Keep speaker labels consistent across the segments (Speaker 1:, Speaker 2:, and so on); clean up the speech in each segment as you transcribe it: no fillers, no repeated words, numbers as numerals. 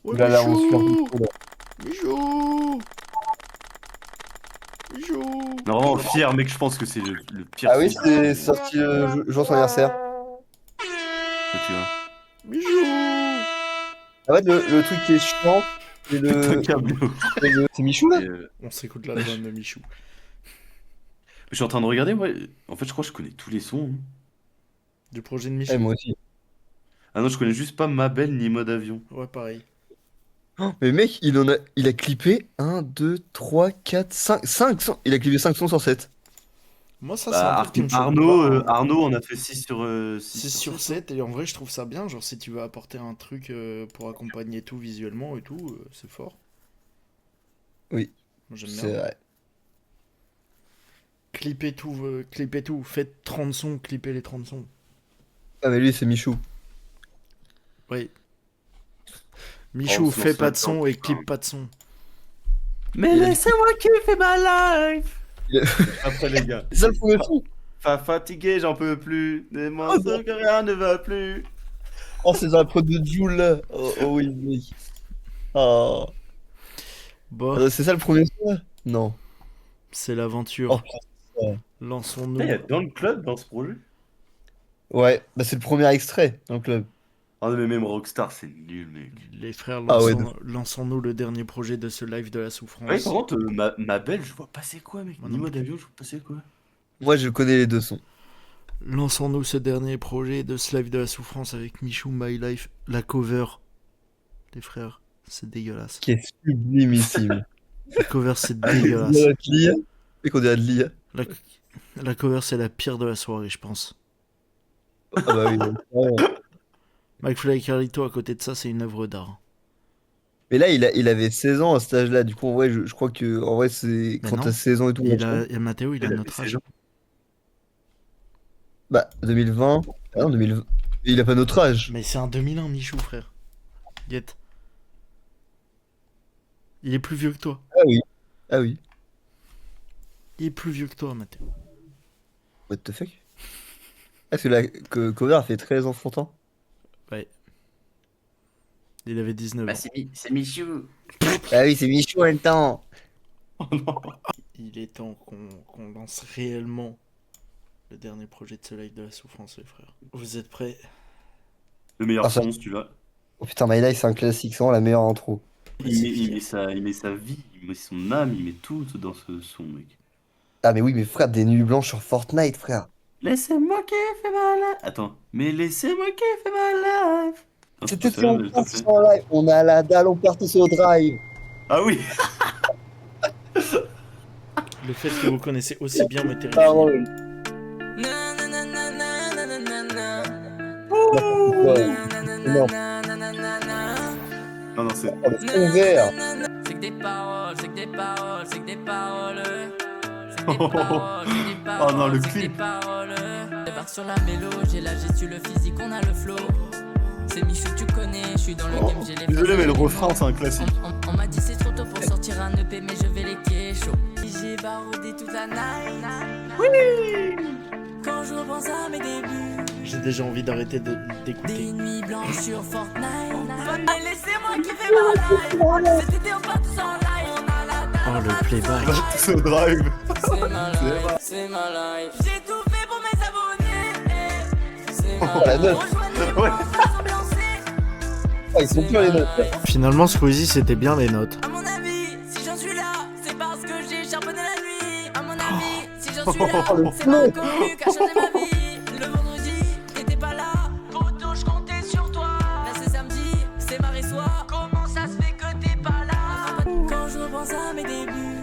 Speaker 1: Ouais,
Speaker 2: Là, là, on se perd
Speaker 1: Michou.
Speaker 2: beaucoup, là.
Speaker 1: Michou. Michou.
Speaker 3: Non, vraiment, fier, mec, je pense que c'est le pire
Speaker 2: Ah oui,
Speaker 3: son.
Speaker 2: c'est sorti jour de son anniversaire.
Speaker 3: Bah, tu vois.
Speaker 1: Michou.
Speaker 2: En fait, le truc qui est chiant, c'est
Speaker 3: Pète un
Speaker 2: le...
Speaker 3: câble.
Speaker 2: C'est Michou, là?
Speaker 3: Et,
Speaker 1: On s'écoute
Speaker 3: je
Speaker 1: l'album de Michou.
Speaker 3: suis en train de regarder, ouais. En fait, je crois que je connais tous les sons, hein.
Speaker 1: Du projet de
Speaker 2: Eh,
Speaker 1: Michou.
Speaker 2: moi aussi.
Speaker 3: Ah non, je connais juste pas Ma Belle ni Mode Avion.
Speaker 1: Ouais, pareil.
Speaker 2: Oh, mais mec, il a clippé 1, 2, 3, 4, 5, 5 sons. Il a clippé 5 sons sur 7.
Speaker 1: Moi, ça, c'est un
Speaker 3: Bah,
Speaker 1: truc qui me choque pas, hein.
Speaker 3: Arnaud en a fait 6 sur, 6
Speaker 1: 6
Speaker 3: sur
Speaker 1: sur
Speaker 3: 7, hein.
Speaker 1: 7 et en vrai, je trouve ça bien. Genre, si tu veux apporter un truc pour accompagner tout visuellement et tout, c'est fort.
Speaker 2: Oui,
Speaker 1: Moi, j'aime bien.
Speaker 2: c'est vrai.
Speaker 1: Clippez tout, clippez tout. Faites 30 sons, clippez les 30 sons.
Speaker 2: Ah, mais lui, c'est Michou.
Speaker 1: Oui.
Speaker 3: Oh, on
Speaker 1: Michou,
Speaker 3: se
Speaker 1: fais
Speaker 3: lance
Speaker 1: pas de
Speaker 3: là-dedans,
Speaker 1: son et
Speaker 3: putain.
Speaker 1: clip pas de son.
Speaker 3: Mais
Speaker 2: Il a dit-
Speaker 3: laissez-moi kiffer ma life.
Speaker 2: il a-
Speaker 3: Après, les gars.
Speaker 2: C'est ça le premier son?
Speaker 3: Fatigué, j'en peux plus. Des
Speaker 2: Oh, non.
Speaker 3: morceaux que rien ne va plus.
Speaker 2: Oh, c'est dans la prod de Jul, là. Oh, oh oui, oui. Oh.
Speaker 1: Bon,
Speaker 2: C'est ça le premier son, là? Non.
Speaker 1: c'est
Speaker 2: Oh,
Speaker 1: l'aventure.
Speaker 2: putain.
Speaker 3: Putain, il y
Speaker 1: Lançons-nous.
Speaker 3: a dans le club dans ce projet.
Speaker 2: Ouais, bah c'est le premier extrait dans le club.
Speaker 3: Ah, mais même Rockstar, c'est nul, mec.
Speaker 1: Les frères,
Speaker 2: Ah ouais.
Speaker 1: lançons-nous le dernier projet de ce live de la
Speaker 3: Ouais, par
Speaker 1: souffrance.
Speaker 3: contre, ma belle, je vois pas c'est quoi, mec.
Speaker 1: Moi
Speaker 3: Ni
Speaker 1: non
Speaker 3: mode
Speaker 1: plus.
Speaker 3: avion, je vois pas c'est quoi.
Speaker 2: Moi, je connais les deux sons.
Speaker 1: Lançons-nous ce dernier projet de ce live de la souffrance avec Michou, My Life, la cover. Les frères, c'est dégueulasse.
Speaker 2: Qui est sublimissime.
Speaker 1: La cover, c'est
Speaker 2: On
Speaker 1: dégueulasse.
Speaker 2: dirait de l'IA. Et qu'on dirait de l'IA.
Speaker 1: La, la cover, c'est la pire de la soirée, je pense.
Speaker 2: Ah bah oui. Ouais.
Speaker 1: McFly et Carlito, à côté de ça, c'est une œuvre d'art.
Speaker 2: Mais là, il avait 16 ans à cet âge-là. Du coup, en vrai, je crois que en vrai, c'est
Speaker 1: Mais
Speaker 2: quand t'as
Speaker 1: non.
Speaker 2: 16 ans et tout, machin.
Speaker 1: Et Mathéo, il a
Speaker 3: Elle avait
Speaker 1: notre
Speaker 3: 16
Speaker 1: âge.
Speaker 3: ans.
Speaker 2: Bah, 2020. Ah non, 2020. Il a pas notre âge.
Speaker 1: Mais c'est un 2001, Michou, frère. Get. Il est plus vieux que toi.
Speaker 2: Ah oui. Ah oui.
Speaker 1: Il est plus vieux que toi, Mathéo.
Speaker 2: What the fuck? Ah, parce que la cover a fait 13 ans enfantin.
Speaker 1: Ouais. Il avait 19
Speaker 3: Bah,
Speaker 1: ans.
Speaker 3: c'est Michou.
Speaker 2: Ah oui, c'est Michou en même temps.
Speaker 3: Oh non.
Speaker 1: Il est temps qu'on lance réellement le dernier projet de ce live de la souffrance, les frères. Vous êtes prêts?
Speaker 3: Le meilleur
Speaker 2: Ah, ça...
Speaker 3: son, si tu l'as.
Speaker 2: Oh putain, My Life, c'est un classique. C'est vraiment la meilleure intro.
Speaker 3: Il met sa vie, il met son âme, il met tout dans ce son, mec.
Speaker 2: Ah, mais oui, mais frère, des nuits blanches sur Fortnite, frère.
Speaker 3: Laissez-moi kiffer ma life. Attends, mais laissez-moi kiffer ma life. Non, c'est pas
Speaker 2: C'était
Speaker 3: ça,
Speaker 2: si on
Speaker 3: s'il te
Speaker 2: passe
Speaker 3: plaît.
Speaker 2: en live. On a la dalle, on part tous au drive.
Speaker 3: Ah oui.
Speaker 1: Le fait que vous connaissez aussi bien me terrifie.
Speaker 2: Ah ouais. Non,
Speaker 3: Non, non, c'est.
Speaker 2: oh, le fond vert.
Speaker 4: C'est que des paroles, c'est que des paroles, c'est que des paroles. C'est que
Speaker 3: Oh,
Speaker 4: des paroles, c'est que des
Speaker 3: oh
Speaker 4: paroles.
Speaker 3: non, le
Speaker 4: c'est que des
Speaker 3: clip.
Speaker 4: paroles. Débarque sur la mélo, j'ai la gestu, le physique, on a le flow. C'est Michou, tu connais, je suis dans le game, j'ai les
Speaker 3: Désolé, mais le
Speaker 4: phases,
Speaker 3: refrain, c'est un classique.
Speaker 4: On m'a dit c'est trop tôt pour sortir un EP, mais je vais les kécho. J'ai baroudé toute la night. Oui. Quand je repense à mes débuts,
Speaker 1: J'ai déjà envie d'arrêter
Speaker 4: des
Speaker 1: d'écouter.
Speaker 4: nuits blanches sur Fortnite. Mais laissez-moi kiffer ma life. Cet été on part tous en live. On a la dalle,
Speaker 1: Oh,
Speaker 4: on
Speaker 1: le
Speaker 4: va tous
Speaker 1: playback.
Speaker 3: Ce drive.
Speaker 4: C'est ma life, c'est ma life. J'ai tout fait pour mes abonnés. C'est ma
Speaker 2: Oh, la note.
Speaker 4: Rejoignez-moi,
Speaker 3: Ouais.
Speaker 4: on va s'ambiancer.
Speaker 2: Ah, ils sont plus les notes. Là.
Speaker 1: Finalement, Squeezie, c'était bien les notes.
Speaker 4: À mon avis, si j'en suis là, c'est parce que j'ai charbonné la nuit. À mon avis, si j'en suis là,
Speaker 2: Oh, le
Speaker 4: c'est
Speaker 2: flow.
Speaker 4: ma commu qui a changé ma vie. Le vendredi, t'étais pas là. Poto, je comptais sur toi. Là c'est samedi, c'est mardi soir. Comment ça se fait que t'es pas là? Quand je repense à mes débuts.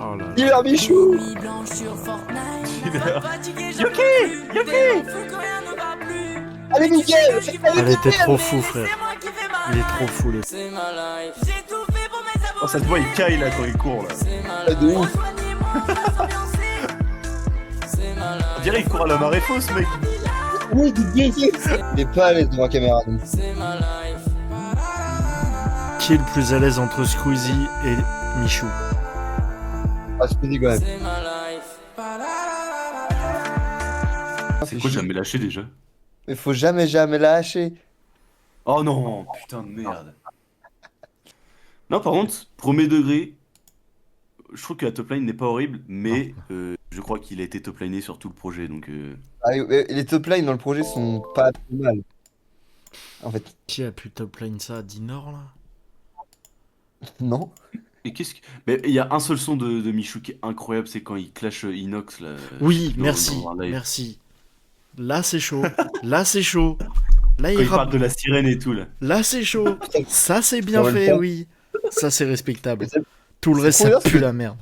Speaker 1: Oh là là.
Speaker 2: Hiver Michou.
Speaker 4: Nuit blanche sur Fortnite.
Speaker 3: Hiver.
Speaker 4: Fatigué, j'en
Speaker 3: Yuki,
Speaker 4: peux plus.
Speaker 3: Yuki.
Speaker 4: Tellement fou que rien ne va plus.
Speaker 2: Allez, Miguel.
Speaker 1: Elle était trop fou, frère.
Speaker 4: C'est moi qui fais ma
Speaker 1: Il est
Speaker 4: life.
Speaker 1: trop fou, le.
Speaker 4: C'est ma life. J'ai tout fait pour mes abonnés.
Speaker 3: Oh, ça se voit, il caille là quand il court là.
Speaker 4: C'est ma
Speaker 2: Ah, de
Speaker 4: life.
Speaker 2: ouf.
Speaker 4: Rejoignez-moi, on va s'ambiancer. C'est ma life.
Speaker 3: On dirait qu'il court à la marée fausse, mec.
Speaker 2: Oui, du gay. Il est pas à l'aise devant la caméra. Donc.
Speaker 4: C'est ma life.
Speaker 1: Qui est le plus à l'aise entre Squeezie et Michou?
Speaker 2: Ah, c'est petit quand même.
Speaker 4: C'est ma life.
Speaker 3: C'est quoi, jamais lâché déjà?
Speaker 2: Mais faut jamais lâcher.
Speaker 3: Oh non, putain de merde. Non, par contre, premier degré, je trouve que la top line n'est pas horrible, mais je crois qu'il a été top liné sur tout le projet, donc...
Speaker 2: Ah, les top lines dans le projet sont pas trop mal. En fait,
Speaker 1: Qui a pu top line ça? Dinor là?
Speaker 2: non.
Speaker 3: Et qu'est-ce que... Mais il y a un seul son de Michou qui est incroyable, c'est quand il clash Inox, là...
Speaker 1: Oui,
Speaker 3: dans-
Speaker 1: merci,
Speaker 3: dans un live.
Speaker 1: merci. Là c'est chaud, là c'est chaud. Là
Speaker 3: Quand
Speaker 1: il
Speaker 3: il parle
Speaker 1: rappe,
Speaker 3: de la sirène et tout, là.
Speaker 1: là c'est chaud. Ça c'est bien
Speaker 2: En même
Speaker 1: fait,
Speaker 2: temps-
Speaker 1: oui. Ça c'est respectable.
Speaker 2: Mais c'est-
Speaker 1: Tout le
Speaker 2: c'est
Speaker 1: reste
Speaker 2: trop
Speaker 1: ça
Speaker 2: bien,
Speaker 1: pue
Speaker 2: parce que-
Speaker 1: la merde.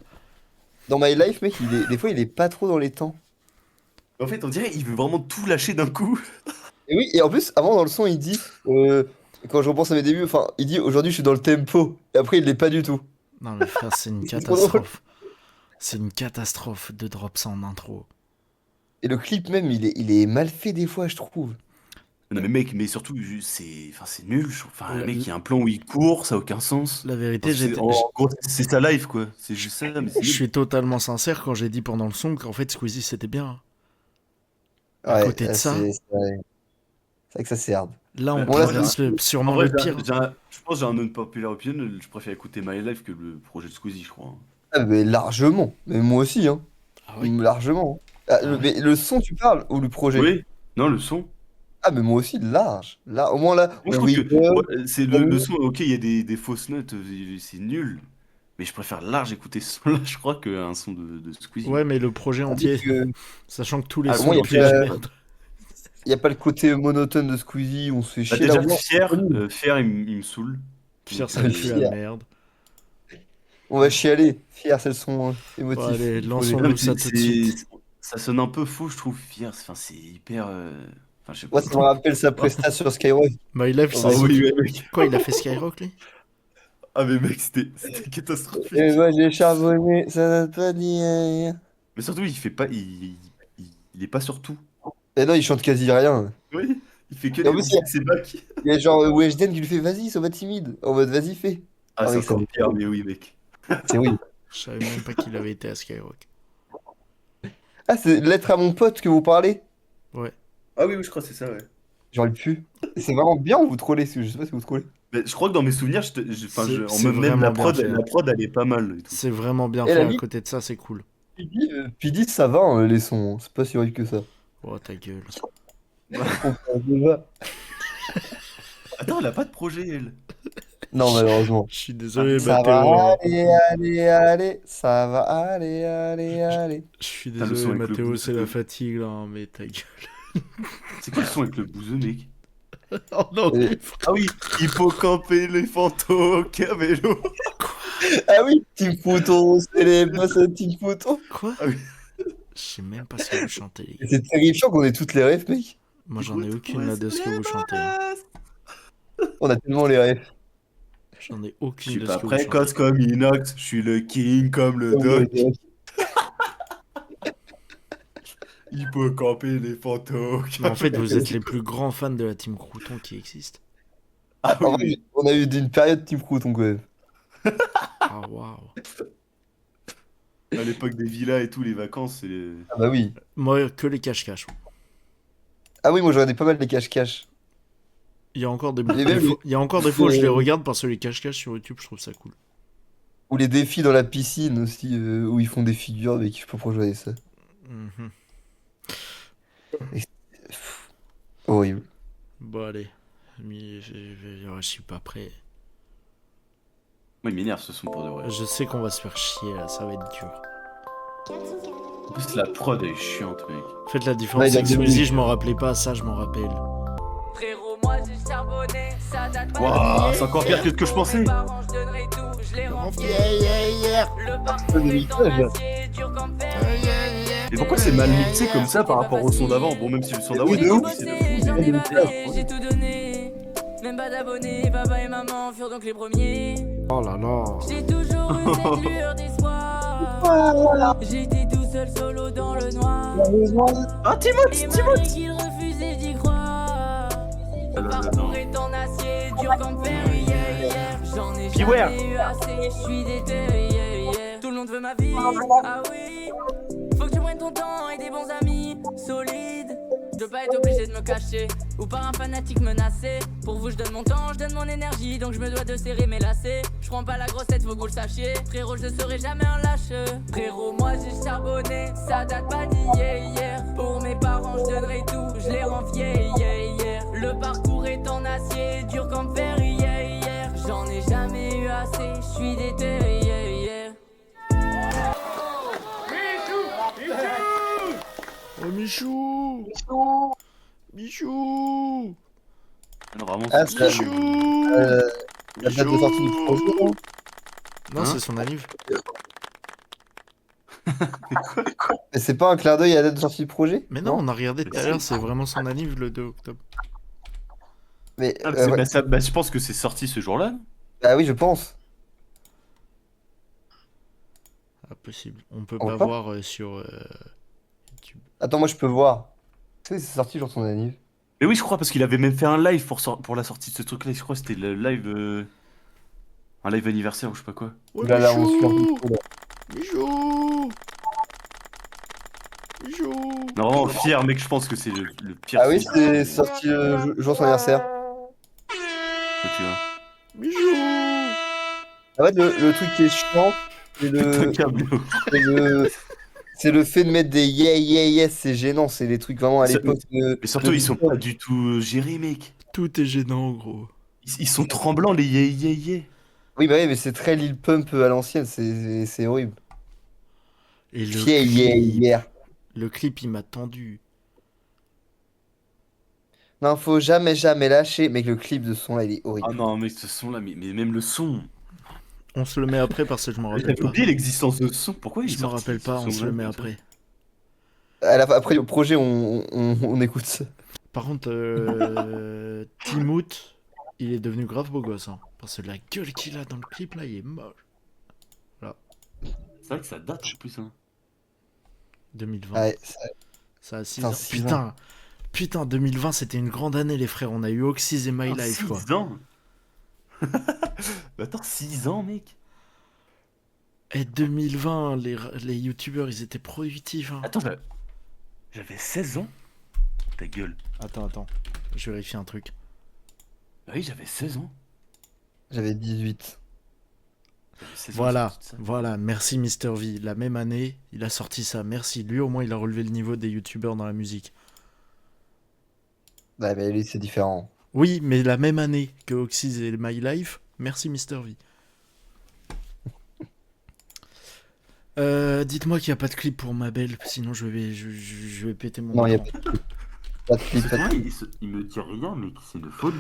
Speaker 2: Dans My Life, mec, des fois, il est pas trop dans les temps.
Speaker 3: En fait, on dirait qu'il veut vraiment tout lâcher d'un coup.
Speaker 2: Et oui, et en plus, avant dans le son, il dit, quand je repense à mes débuts, enfin, il dit aujourd'hui je suis dans le tempo. Et après, il l'est pas du tout.
Speaker 1: Non mais frère, c'est une
Speaker 2: C'est trop
Speaker 1: catastrophe. C'est une catastrophe de drop ça en intro.
Speaker 2: Et le clip même, il est mal fait des fois, je trouve.
Speaker 3: Non mais mec, mais surtout, c'est nul. Enfin,
Speaker 1: Ouais,
Speaker 3: le mec, il y a un plan où il court, ça a aucun sens.
Speaker 1: La vérité,
Speaker 3: Enfin,
Speaker 1: j'étais...
Speaker 3: en gros, c'est sa life, quoi. C'est juste ça, mais c'est
Speaker 1: Je
Speaker 3: nul.
Speaker 1: suis totalement sincère quand j'ai dit pendant le son qu'en fait Squeezie c'était bien. À
Speaker 2: Ouais,
Speaker 1: côté de ça-
Speaker 2: c'est vrai que ça c'est hard.
Speaker 1: Là on
Speaker 3: Bon,
Speaker 2: là,
Speaker 1: traverse
Speaker 3: En
Speaker 1: sûrement
Speaker 3: vrai,
Speaker 1: le pire.
Speaker 3: je pense que j'ai un unpopular opinion, je préfère écouter My Life que le projet de Squeezie, je crois.
Speaker 2: Ah, mais largement. Mais moi aussi, hein.
Speaker 1: Ah oui.
Speaker 2: Largement. Ah,
Speaker 1: Ah ouais.
Speaker 2: mais le son, tu parles, ou le projet?
Speaker 3: Oui, non, le son.
Speaker 2: Ah, mais moi aussi, large. Là, au moins là,
Speaker 3: Moi, je
Speaker 2: on
Speaker 3: trouve que
Speaker 2: rigole.
Speaker 3: ouais, c'est le son, ok, il y a des fausses notes, c'est nul. Mais je préfère large écouter ce son-là, je crois, qu'un son de Squeezie.
Speaker 1: Ouais mais le projet
Speaker 2: Tandis
Speaker 1: entier,
Speaker 2: que
Speaker 1: sachant que tous les
Speaker 3: Ah,
Speaker 1: sons
Speaker 2: moi, y a
Speaker 1: puent la
Speaker 2: pas-
Speaker 1: merde.
Speaker 2: y a pas le côté monotone de Squeezie, on se fait
Speaker 3: Bah,
Speaker 2: chier
Speaker 3: déjà,
Speaker 2: là.
Speaker 3: Fier, il me saoule.
Speaker 1: Fier
Speaker 3: Donc,
Speaker 1: ça pue la
Speaker 2: Fier.
Speaker 1: merde.
Speaker 2: On va chialer. Fier, c'est le son émotif.
Speaker 1: Bon, allez,
Speaker 2: du
Speaker 1: lançons-le.
Speaker 2: projet.
Speaker 3: non, mais
Speaker 1: ça tout de suite.
Speaker 3: ça sonne un peu faux, je trouve, Fier. Enfin, c'est hyper... Enfin, je sais pas.
Speaker 2: Moi, ça me rappelle sa presta sur Skyrock.
Speaker 1: My Life,
Speaker 2: Oh,
Speaker 1: ça
Speaker 3: Ah
Speaker 1: dit-
Speaker 3: oui, ouais, mec.
Speaker 1: Quoi, il a fait Skyrock lui?
Speaker 3: Ah, mais mec, c'était catastrophique.
Speaker 2: Et moi, j'ai charbonné, ça n'a pas dit rien.
Speaker 3: Mais surtout, il fait pas... il est pas sur tout.
Speaker 2: Et non, il chante quasi rien.
Speaker 3: Oui, il fait que
Speaker 2: Et en
Speaker 3: des
Speaker 2: plus, il y a-
Speaker 3: ses bacs.
Speaker 2: Il y a genre Weshden qui lui fait vas-y, sois pas timide. En mode vas-y, fais.
Speaker 3: Ah,
Speaker 2: Ah
Speaker 3: c'est
Speaker 2: oui,
Speaker 3: encore
Speaker 2: ça-
Speaker 3: pire, mais oui, mec.
Speaker 2: C'est oui.
Speaker 1: Je savais même pas qu'il avait été à Skyrock.
Speaker 2: Ah, c'est lettre à mon pote que vous parlez?
Speaker 1: Ouais.
Speaker 3: Ah oui, je crois que c'est ça, ouais.
Speaker 2: J'aurais pu. Et c'est vraiment bien ou vous trollez? Je sais pas si vous trollez.
Speaker 3: Mais je crois que dans mes souvenirs,
Speaker 1: C'est
Speaker 3: même
Speaker 1: vraiment
Speaker 3: la
Speaker 1: bien
Speaker 3: prod,
Speaker 1: fait.
Speaker 3: la prod, elle est pas mal. Et tout.
Speaker 1: C'est vraiment bien
Speaker 2: Et
Speaker 1: fait.
Speaker 2: la
Speaker 1: À
Speaker 2: vie-
Speaker 1: côté de ça, c'est cool.
Speaker 2: Puis dit, ça va, hein, les sons. Hein. C'est pas si horrible que ça.
Speaker 1: Oh ta gueule.
Speaker 2: On pense déjà.
Speaker 3: Attends, elle a pas de projet, elle.
Speaker 2: Non, malheureusement.
Speaker 1: Je suis désolé,
Speaker 2: Ça
Speaker 1: Mathéo.
Speaker 2: va aller, ça va aller.
Speaker 1: Je suis
Speaker 3: Putain, le
Speaker 1: désolé,
Speaker 3: son avec le
Speaker 1: Mathéo,
Speaker 3: bout
Speaker 1: c'est
Speaker 3: de-
Speaker 1: la fatigue là, hein, mais ta gueule.
Speaker 3: C'est quoi le son avec le bouseux, mec?
Speaker 1: Oh non,
Speaker 2: Et-
Speaker 1: mais
Speaker 3: Ah oui, hippocamper les fantômes, camélo.
Speaker 2: Ah oui, Team Photo, c'est les boss de Team Photo.
Speaker 1: quoi?
Speaker 3: Ah oui.
Speaker 1: Je sais même pas ce que vous chantez, les
Speaker 2: Et
Speaker 1: gars.
Speaker 2: c'est terrifiant qu'on ait toutes les refs, mec.
Speaker 1: Moi, j'en ai aucune là de ce que vous chantez.
Speaker 2: On a tellement les refs.
Speaker 1: J'en ai
Speaker 3: Je
Speaker 1: aucune
Speaker 3: suis
Speaker 1: de
Speaker 3: pas
Speaker 1: ce que vous chantez.
Speaker 3: précoce comme Inox, je suis le king comme le doc. Hippocamper les fantômes.
Speaker 1: Mais en fait, vous êtes les plus grands fans de la team Crouton qui existe.
Speaker 3: Ah
Speaker 2: En
Speaker 3: oui,
Speaker 2: vrai, on a eu une période Team Crouton quand même.
Speaker 1: Ah waouh.
Speaker 3: à l'époque des villas et tout, les vacances, c'est...
Speaker 2: Ah bah oui.
Speaker 1: Moi, que les cache-cache.
Speaker 2: Ah oui, moi j'aurais pas mal les cache-cache.
Speaker 1: Il y a encore des,
Speaker 2: Et même
Speaker 1: fois, il y a encore des fois où je les regarde parce que les cache-cache sur YouTube, je trouve ça cool.
Speaker 2: Ou les défis dans la piscine aussi, où ils font des figures, mais je sais pas pourquoi je voyais ça.
Speaker 1: Mhm.
Speaker 2: Horrible.
Speaker 1: Bon, allez. Mais je suis pas prêt.
Speaker 3: Moi, il m'énerve ce son pour de vrai.
Speaker 1: Je sais qu'on va se faire chier là, ça va être dur.
Speaker 3: En plus, la prod, elle est chiante, mec.
Speaker 1: En fait, la différence,
Speaker 2: Ouais, il
Speaker 1: c'est
Speaker 2: a
Speaker 1: que
Speaker 2: des
Speaker 1: Squeezie,
Speaker 2: boules.
Speaker 1: je m'en rappelais pas, ça, je m'en rappelle.
Speaker 4: Frérot, moi j'ai charbonné, ça date pas
Speaker 3: Waouh,
Speaker 4: d'hier.
Speaker 3: c'est encore pire que ce que je pensais.
Speaker 4: Mes parents, je donnerai tout, je les rends fiers. Le parfum
Speaker 2: C'est
Speaker 4: est en
Speaker 2: mixage, là.
Speaker 4: acier, dur comme fer.
Speaker 3: Et pourquoi c'est mal mixé comme ça par rapport au son d'avant? Bon, même si le son d'avant,
Speaker 2: Oui,
Speaker 3: il
Speaker 2: de
Speaker 3: est
Speaker 2: ouf.
Speaker 3: mixé de fou.
Speaker 4: J'en ai
Speaker 2: mais-
Speaker 4: bavé, j'ai tout donné. Même pas d'abonnés, papa et maman furent donc les premiers.
Speaker 1: Oh là là.
Speaker 4: J'ai toujours eu cette lueur d'espoir. J'étais tout seul solo dans le noir.
Speaker 3: Ah, Timothée,
Speaker 4: Et malgré qu'il refusait d'y croire, le
Speaker 3: non.
Speaker 4: parcours est en acier, dur comme fer, yeah, yeah. J'en ai
Speaker 3: Beware.
Speaker 4: jamais eu assez, je suis déter, yeah, yeah. Tout le monde veut ma vie, ah oui. Faut que tu prennes ton temps et des bons amis solides. Je veux pas être obligé de me cacher ou par un fanatique menacé. Pour vous je donne mon temps, je donne mon énergie, donc je me dois de serrer mes lacets. Je prends pas la grossette, faut que vous le sachiez. Frérot, je serai jamais un lâche. Frérot, moi j'ai charbonné, ça date pas d'hier. Pour mes parents, je donnerai tout, je les rends vieilles. Le parcours est en acier, dur comme fer hier. J'en ai jamais eu assez, je suis déterré.
Speaker 1: Oh Michou Michou
Speaker 3: Ah non, vraiment,
Speaker 2: Ah,
Speaker 3: c'est-
Speaker 2: ça-
Speaker 1: Michou
Speaker 2: La date de sortie du projet, non
Speaker 1: Non,
Speaker 3: Hein
Speaker 1: c'est son anniv.
Speaker 2: Mais c'est pas un clin d'œil à la date de sortie du projet?
Speaker 1: Mais non, on a regardé tout à
Speaker 3: Mais
Speaker 1: l'heure,
Speaker 3: si.
Speaker 1: c'est vraiment son anniv le 2 octobre.
Speaker 2: Mais,
Speaker 3: Ah, mais c'est-
Speaker 2: ouais.
Speaker 3: bah, ça- bah, je pense que c'est sorti ce jour-là. non
Speaker 2: Bah oui, je pense.
Speaker 1: Ah, possible. On peut
Speaker 2: On
Speaker 1: pas
Speaker 2: peut pas
Speaker 1: voir sur YouTube.
Speaker 2: Attends, moi je peux voir. Tu sais, c'est sorti genre son anniv.
Speaker 3: Mais oui, je crois, parce qu'il avait même fait un live pour la sortie de ce truc-là. Je crois que c'était le live. Un live anniversaire ou je sais pas quoi.
Speaker 1: Ouais,
Speaker 2: Là, on suit un
Speaker 1: Michou
Speaker 2: peu, là.
Speaker 1: Michou Michou
Speaker 3: Non, vraiment fier, mec, je pense que c'est le pire.
Speaker 2: Ah oui,
Speaker 3: son-
Speaker 2: c'est sorti le jour de son anniversaire.
Speaker 3: que tu vois.
Speaker 1: Michou
Speaker 2: En fait, le truc qui est chiant, c'est
Speaker 3: Putain,
Speaker 2: le,
Speaker 3: câble.
Speaker 2: c'est le, c'est le fait de mettre des yeah, yeah, yes, c'est gênant. C'est les trucs vraiment à
Speaker 3: Ça-
Speaker 2: l'époque de.
Speaker 3: Mais surtout,
Speaker 2: de
Speaker 3: ils sont
Speaker 2: TikTok.
Speaker 3: pas du tout gérés, mec.
Speaker 1: Tout est gênant, gros.
Speaker 3: Ils sont tremblants, les yeah, yeah, yeah.
Speaker 2: Oui, bah oui, mais c'est très Lil Pump à l'ancienne, c'est horrible.
Speaker 1: Et le
Speaker 2: Yeah, yeah,
Speaker 1: clip,
Speaker 2: yeah.
Speaker 1: le clip, il m'a tendu.
Speaker 2: Non, faut jamais, jamais lâcher. Mec, le clip de ce son là, il est horrible.
Speaker 3: Ah non, mec, ce son-là, mais même le son.
Speaker 1: On se le met après parce que je m'en rappelle
Speaker 3: J'avais
Speaker 1: pas.
Speaker 3: oublié l'existence de ce son. Pourquoi il est
Speaker 1: Je m'en
Speaker 3: sorti,
Speaker 1: rappelle
Speaker 3: ce
Speaker 1: pas, on se le
Speaker 3: son-là,
Speaker 1: met
Speaker 3: comme ça
Speaker 1: après.
Speaker 2: Après, au projet, on écoute ça.
Speaker 1: Par contre, Timoth, il est devenu grave beau gosse. Hein, parce que la gueule qu'il a dans le clip, là, il est moche.
Speaker 3: C'est vrai que ça date en plus. Hein.
Speaker 1: 2020.
Speaker 2: Ouais,
Speaker 1: Ça a 6
Speaker 2: Putain,
Speaker 1: ans.
Speaker 2: 6
Speaker 1: Putain, 2020, c'était une grande année, les frères. On a eu Oxys et My
Speaker 3: Oh,
Speaker 1: Life, quoi.
Speaker 3: 6 ans. Bah attends, 6 ans, mec.
Speaker 1: Et 2020, les youtubeurs, ils étaient productifs. Hein.
Speaker 3: Attends, j'avais 16 ans. Ta gueule.
Speaker 1: Attends. Je vérifie un truc.
Speaker 3: Bah oui, j'avais 16 ans.
Speaker 2: j'avais 18.
Speaker 3: J'avais 16 ans,
Speaker 1: Voilà,
Speaker 3: c'est ça.
Speaker 1: voilà, merci Mister V. La même année, il a sorti ça. Merci. Lui, au moins, il a relevé le niveau des youtubeurs dans la musique.
Speaker 2: Ouais, mais lui, c'est différent.
Speaker 1: Oui, mais la même année que Oxys et My Life, merci Mister V. Dites-moi qu'il n'y a pas de clip pour ma belle, sinon je vais péter mon
Speaker 2: Non, il y a
Speaker 1: écran.
Speaker 2: pas de clip.
Speaker 3: C'est vrai, il me dit rien, mec, c'est une folie.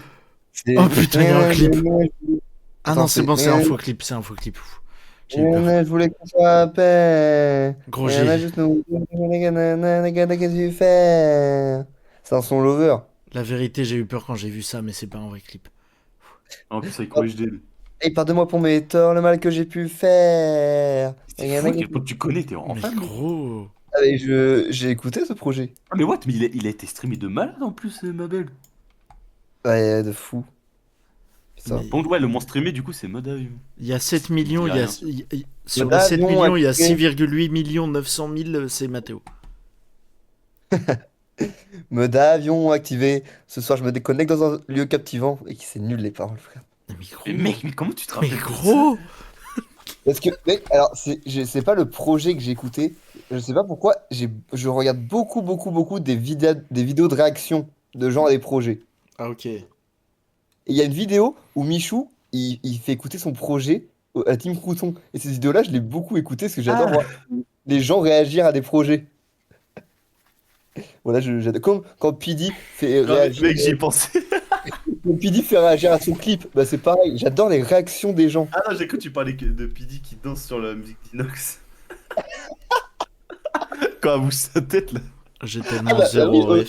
Speaker 1: Oh, putain, il y a un clip. Ah non,
Speaker 2: Attends,
Speaker 1: c'est
Speaker 2: c'est-
Speaker 1: bon, c'est un
Speaker 2: mais-
Speaker 1: faux clip, c'est un faux clip. Pff, j'ai eu peur.
Speaker 2: Je voulais qu'on soit à paix.
Speaker 1: Gros,
Speaker 2: On a juste nous. Qu'est-ce que tu fais? C'est un son lover.
Speaker 1: La vérité, j'ai eu peur quand j'ai vu ça, mais c'est pas un vrai clip.
Speaker 3: En plus, avec HD.
Speaker 2: Et pardonne-moi pour mes torts, le mal que j'ai pu faire.
Speaker 3: C'est fou, quel point tu connais, t'es en
Speaker 1: Mais
Speaker 3: fan. mec.
Speaker 1: gros,
Speaker 2: Ah, mais j'ai écouté ce projet.
Speaker 3: Ah, mais what, mais il a été streamé de malade en plus, ma belle.
Speaker 2: Ouais, de fou. Putain.
Speaker 1: Mais-
Speaker 3: Donc, ouais, le moins streamé, du coup, c'est Mode Avion.
Speaker 1: il y a 7 millions,
Speaker 3: rien.
Speaker 1: sur
Speaker 2: Bah,
Speaker 1: les 7
Speaker 2: non,
Speaker 1: millions, il y a
Speaker 2: après-
Speaker 1: 6,8 millions 900 000, c'est Mathéo.
Speaker 2: Mode avion activé. Ce soir, je me déconnecte dans un lieu captivant. Et c'est nul les paroles, frère.
Speaker 1: Mais gros,
Speaker 3: Mais mec, mais comment tu te
Speaker 1: mais
Speaker 3: rappelles de
Speaker 1: gros,
Speaker 2: Parce que, mec, alors, c'est pas le projet que j'ai écouté. Je sais pas pourquoi. Je regarde beaucoup des vidéos de réaction de gens à des projets.
Speaker 1: Ah ok.
Speaker 2: Et il y a une vidéo où Michou, il fait écouter son projet à Team Crouton. Et cette vidéo-là, je l'ai beaucoup écoutée parce que j'adore voir les gens réagir à des projets. Voilà, j'adore. Comme quand PD fait
Speaker 3: ça? Non, mais
Speaker 2: réagir,
Speaker 3: mec, j'y ai pensé.
Speaker 2: quand PD fait réagir à son clip, bah c'est pareil. J'adore les réactions des gens.
Speaker 3: Ah non, j'ai cru que tu parlais de PD qui danse sur la musique d'Inox. Quand elle bouge sa tête, là.
Speaker 1: J'ai
Speaker 2: Ah
Speaker 1: tellement
Speaker 2: bah,
Speaker 1: zéro
Speaker 2: oui,
Speaker 1: ref.